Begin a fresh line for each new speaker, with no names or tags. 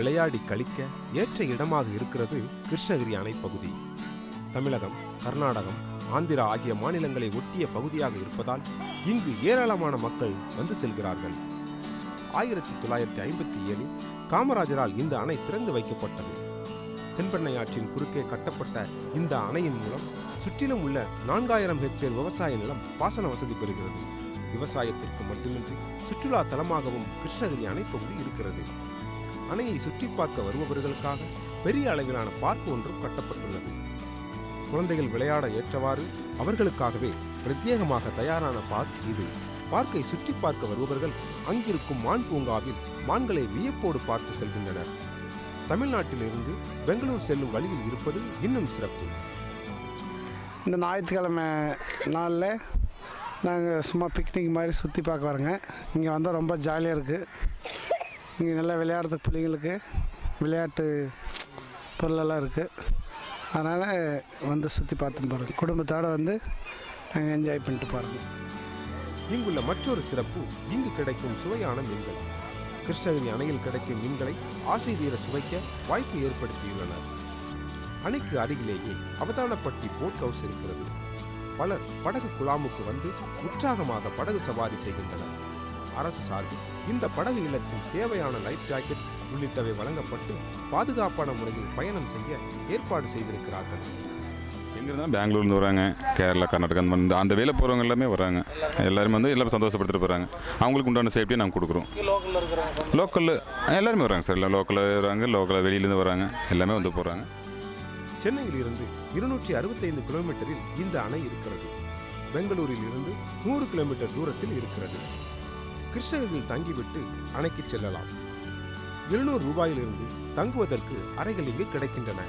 விளையாடி கழிக்க ஏற்ற இடமாக இருக்கிறது கிருஷ்ணகிரி அணை பகுதி. தமிழகம், கர்நாடகம், ஆந்திரா ஆகிய மாநிலங்களை ஒட்டிய பகுதியாக இருப்பதால் இங்கு ஏராளமான மக்கள் வந்து செல்கிறார்கள். 1957 காமராஜரால் இந்த அணை திறந்து வைக்கப்பட்டது. தென்பெண்ணை ஆற்றின் குறுக்கே கட்டப்பட்ட இந்த அணையின் மூலம் சுற்றிலும் உள்ள 4000 ஹெக்டேர் விவசாய நிலம் பாசன வசதி பெறுகிறது. விவசாயத்திற்கு மட்டுமின்றி சுற்றுலா தலமாகவும் கிருஷ்ணகிரி அணை பகுதி இருக்கிறது. அணையை சுற்றி பார்க்க வருபவர்களுக்காக பெரிய அளவிலான பார்க் ஒன்றும் கட்டப்பட்டுள்ளது. குழந்தைகள் விளையாட ஏற்றவாறு அவர்களுக்காகவே பிரத்யேகமாக தயாரான பார்க் இது. பார்க்கை சுற்றி பார்க்க வருபவர்கள் அங்கிருக்கும் மான் பூங்காவில் மான்களை வியப்போடு பார்த்து செல்கின்றனர். தமிழ்நாட்டிலிருந்து பெங்களூர் செல்லும் வழியில் இருப்பது இன்னும் சிறப்பு.
இந்த ஞாயிற்றுக்கிழமை நாளில் நாங்கள் சும்மா பிக்னிக் மாதிரி சுற்றி பார்க்க வரோங்க. இங்கே வந்தால் ரொம்ப ஜாலியாக இருக்குது. இங்கே நல்லா விளையாடுறதுக்கு பிள்ளைங்களுக்கு விளையாட்டு பொருளெல்லாம் இருக்குது. அதனால் வந்து சுற்றி பார்த்துன்னு பாருங்கள். குடும்பத்தோடு வந்து நாங்கள் என்ஜாய் பண்ணிட்டு பாருங்கள்.
இங்குள்ள மற்றொரு சிறப்பு இங்கு கிடைக்கும் சுவையான மீன்கள். கிருஷ்ணகிரி அணையில் கிடைக்கும் மீன்களை ஆசை தீர சுவைக்க வாய்ப்பு ஏற்படுத்தியுள்ளனர். அணைக்கு அருகிலேயே அவதானப்பட்டி போட் ஹவுஸ் இருக்கிறது. பலர் படகு குழாமுக்கு வந்து உற்சாகமாக படகு சவாரி செய்கின்றனர். அரசு சார்பில் இந்த படகு இல்லத்தில் தேவையான லைஃப் ஜாக்கெட் உள்ளிட்டவை வழங்கப்பட்டு பாதுகாப்பான முறையில் பயணம் செய்ய ஏற்பாடு செய்திருக்கிறார்கள்.
எங்கேருந்தாலும் பெங்களூர்லேருந்து வராங்க, கேரளா, கர்நாடகா அந்த வேலை போகிறவங்க எல்லாமே வராங்க. எல்லாருமே வந்து எல்லாரும் சந்தோஷப்படுத்திட்டு போகிறாங்க. அவங்களுக்கு உண்டான சேஃப்டியை நாங்கள் கொடுக்குறோம். லோக்கலில் எல்லாருமே வராங்க சார். எல்லாம் லோக்கலில் வராங்க, லோக்கலில் வெளியிலேருந்து வராங்க, எல்லாமே வந்து போகிறாங்க.
சென்னையில் இருந்து 265 கிலோமீட்டரில் இந்த அணை இருக்கிறது. பெங்களூரில் இருந்து 100 கிலோமீட்டர் தூரத்தில் இருக்கிறது. கிருஷ்ணகிரியில் தங்கிவிட்டு அணைக்கு செல்லலாம். 700 ரூபாயிலிருந்து தங்குவதற்கு அறைகள் இங்கு கிடைக்கின்றன.